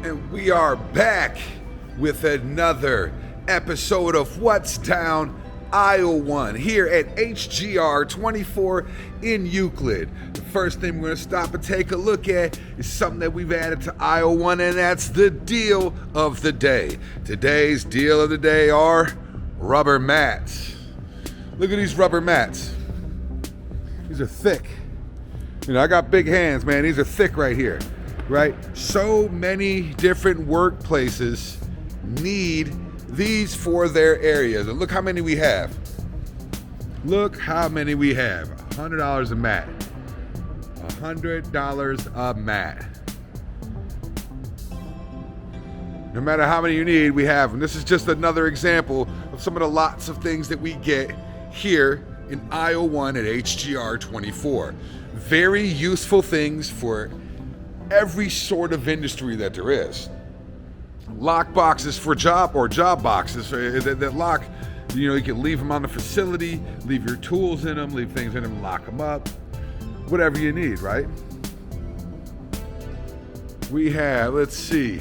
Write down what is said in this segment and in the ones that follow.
And we are back with another episode of What's Down Aisle 1 here at HGR24 in Euclid. The first thing we're going to stop and take a look at is something that we've added to Aisle 1, and that's the deal of the day. Today's deal of the day are rubber mats. Look at these rubber mats. These are thick. You know, I got big hands, man. These are thick right here, right? So many different workplaces need these for their areas. And look how many we have. Look how many we have. $100 a mat. $100 a mat. No matter how many you need, we have them. This is just another example of some of the lots of things that we get here in Aisle 1 at HGR24. Very useful things for every sort of industry that there is. Lock boxes for job boxes that lock, you know, you can leave them on the facility, leave your tools in them, leave things in them, lock them up, whatever you need, right? We have, let's see,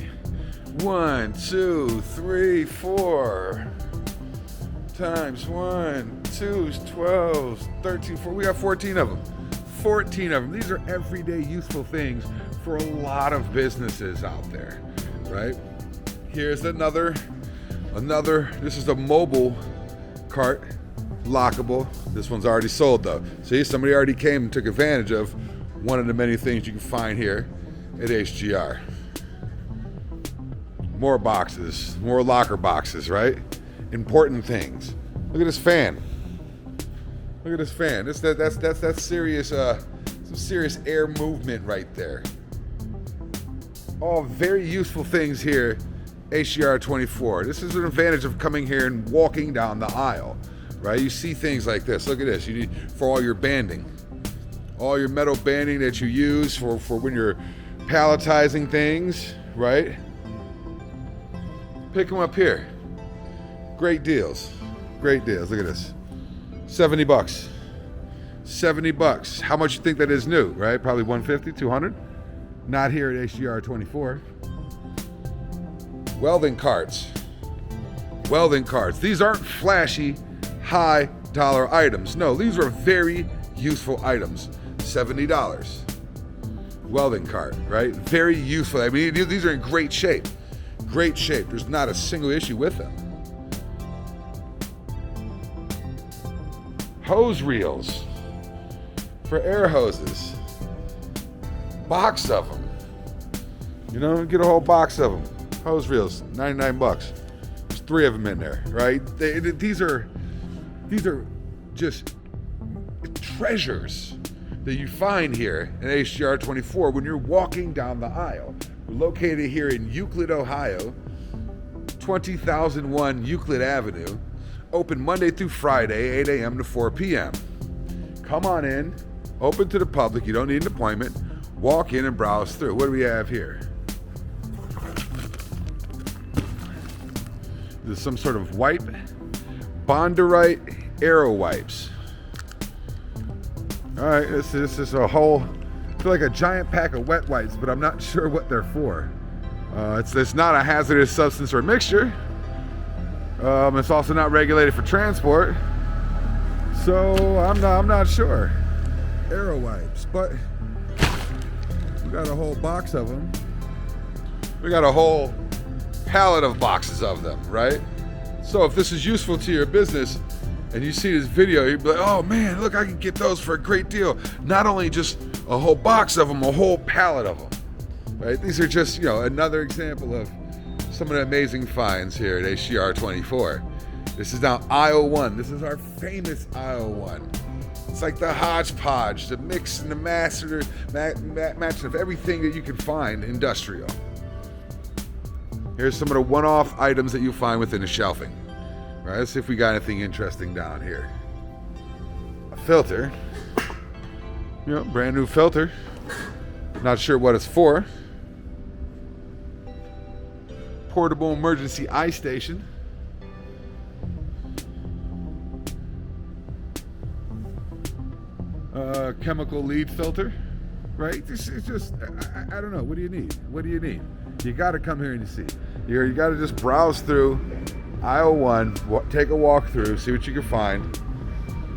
1, 2, 3, 4 times 1, 2, 12, 13, 4. We got 14 of them. 14 of them. These are everyday useful things for a lot of businesses out there, right? Here's another, this is a mobile cart, lockable. This one's already sold though. See, somebody already came and took advantage of one of the many things you can find here at HGR. More boxes, more locker boxes, right? Important things. Look at this fan. Look at this fan. That's serious, some serious air movement right there. All very useful things here, HGR24. This is an advantage of coming here and walking down the aisle, right? You see things like this. Look at this. You need for all your banding, all your metal banding that you use for when you're palletizing things, right? Pick them up here. Great deals. Great deals. Look at this. $70. $70. How much you think that is new, right? Probably 150, 200. Not here at HGR24. Welding carts. Welding carts. These aren't flashy, high dollar items. No, these are very useful items. $70. Welding cart, right? Very useful. I mean, these are in great shape. Great shape. There's not a single issue with them. Hose reels for air hoses. Box of them. You know, get a whole box of them. Hose reels, $99. There's 3 of them in there, right? These are just treasures that you find here in HGR24 when you're walking down the aisle. We're located here in Euclid, Ohio, 20,001 Euclid Avenue. Open Monday through Friday, 8 a.m. to 4 p.m. Come on in, open to the public. You don't need an appointment. Walk in and browse through. What do we have here? This is some sort of wipe. Bondurite Aero Wipes. All right, this is a whole, I feel like a giant pack of wet wipes, but I'm not sure what they're for. It's not a hazardous substance or mixture. It's also not regulated for transport, so I'm not sure. Aero wipes, but we got a whole box of them. We got a whole pallet of boxes of them, right? So if this is useful to your business and you see this video, you'd be like, oh man, look, I can get those for a great deal. Not only just a whole box of them, a whole pallet of them, right? These are just, you know, another example of some of the amazing finds here at HGR24. This is now aisle 1. This is our famous aisle 1. It's like the hodgepodge, the mix and the master, match of everything that you can find industrial. Here's some of the one-off items that you'll find within the shelving. All right, let's see if we got anything interesting down here. A filter. You know, brand new filter. Not sure what it's for. Portable emergency eye station. Chemical lead filter, right? This is just, I don't know. What do you need? What do you need? You got to come here and you see. You got to just browse through aisle 1, take a walk through, see what you can find.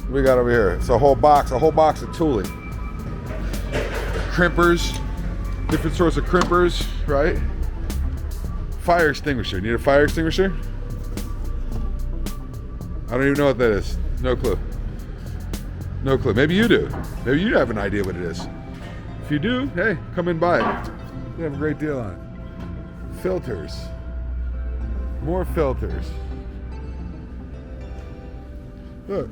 What we got over here? It's a whole box of tooling. Crimpers, different sorts of crimpers, right? Fire extinguisher. Need a fire extinguisher? I don't even know what that is. No clue. No clue. Maybe you do. Maybe you have an idea what it is. If you do, hey, come and buy it. You have a great deal on it. Filters. More filters. Look.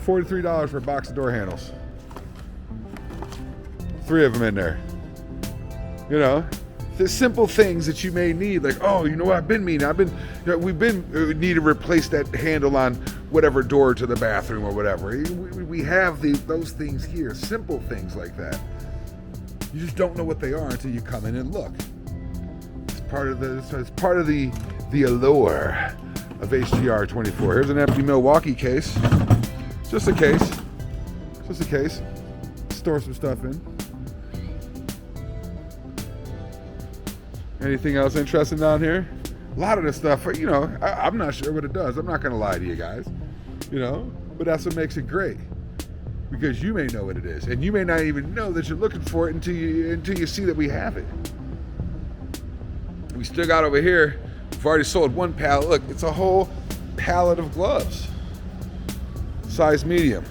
$43 for a box of door handles. 3 of them in there. You know, the simple things that you may need, like, oh, you know what, we need to replace that handle on whatever door to the bathroom or whatever. We have those things here, simple things like that. You just don't know what they are until you come in and look. It's part of the allure of HGR24. Here's an empty Milwaukee case. Just a case. Store some stuff in. Anything else interesting down here? A lot of this stuff, you know, I'm not sure what it does. I'm not going to lie to you guys, you know, but that's what makes it great, because you may know what it is, and you may not even know that you're looking for it until you see that we have it. We still got over here. We've already sold one pallet. Look, it's a whole pallet of gloves, size medium.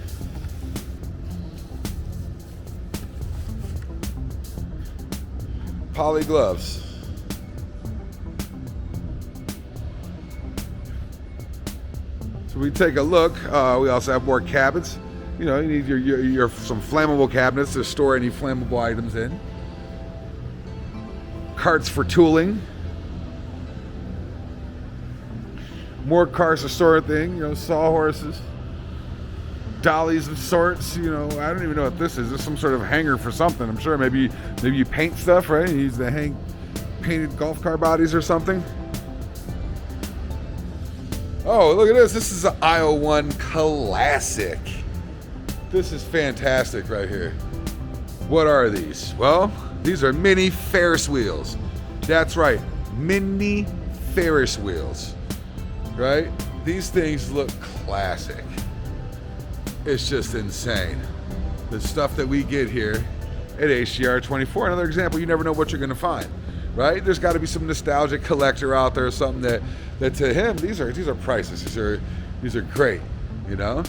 Poly gloves. So we take a look. We also have more cabinets. You know, you need your some flammable cabinets to store any flammable items in. Carts for tooling. More cars to store things. You know, sawhorses, dollies of sorts. You know, I don't even know what this is. This is some sort of hanger for something. I'm sure maybe you paint stuff, right? You use the painted golf car bodies or something. Oh, look at this. This is an aisle 1 classic. This is fantastic right here. What are these? Well, these are mini Ferris wheels. That's right, mini Ferris wheels, right? These things look classic. It's just insane. The stuff that we get here at HGR24. Another example, you never know what you're gonna find, right? There's gotta be some nostalgic collector out there or something that to him, these are priceless. These are great, you know?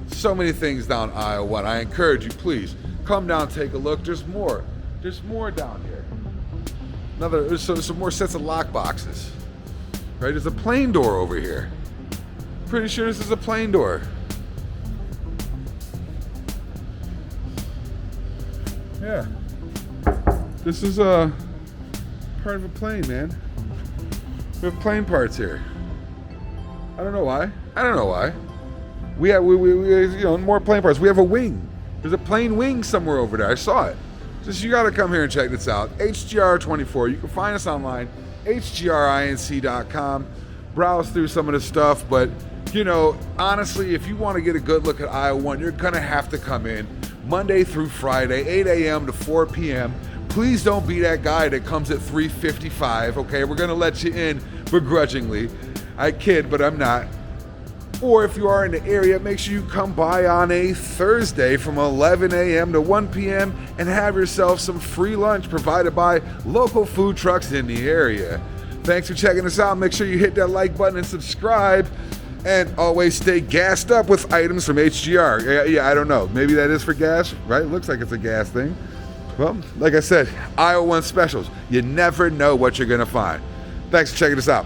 So many things down aisle 1. I encourage you, please, come down, take a look. There's more down here. There's some more sets of lock boxes, right? There's a plane door over here. Pretty sure this is a plane door. Yeah. This is a part of a plane, man. We have plane parts here. I don't know why. We have more plane parts. We have a wing. There's a plane wing somewhere over there. I saw it. Just, you got to come here and check this out. HGR24. You can find us online, hgrinc.com. Browse through some of the stuff, but you know, honestly, if you want to get a good look at aisle 1, you're gonna have to come in Monday through Friday, 8 a.m. to 4 p.m. Please don't be that guy that comes at 3:55, okay? We're gonna let you in begrudgingly. I kid, but I'm not. Or if you are in the area, make sure you come by on a Thursday from 11 a.m. to 1 p.m. and have yourself some free lunch provided by local food trucks in the area. Thanks for checking us out. Make sure you hit that like button and subscribe. And always stay gassed up with items from HGR. Yeah, I don't know. Maybe that is for gas, right? Looks like it's a gas thing. Well, like I said, aisle 1 specials. You never know what you're going to find. Thanks for checking us out.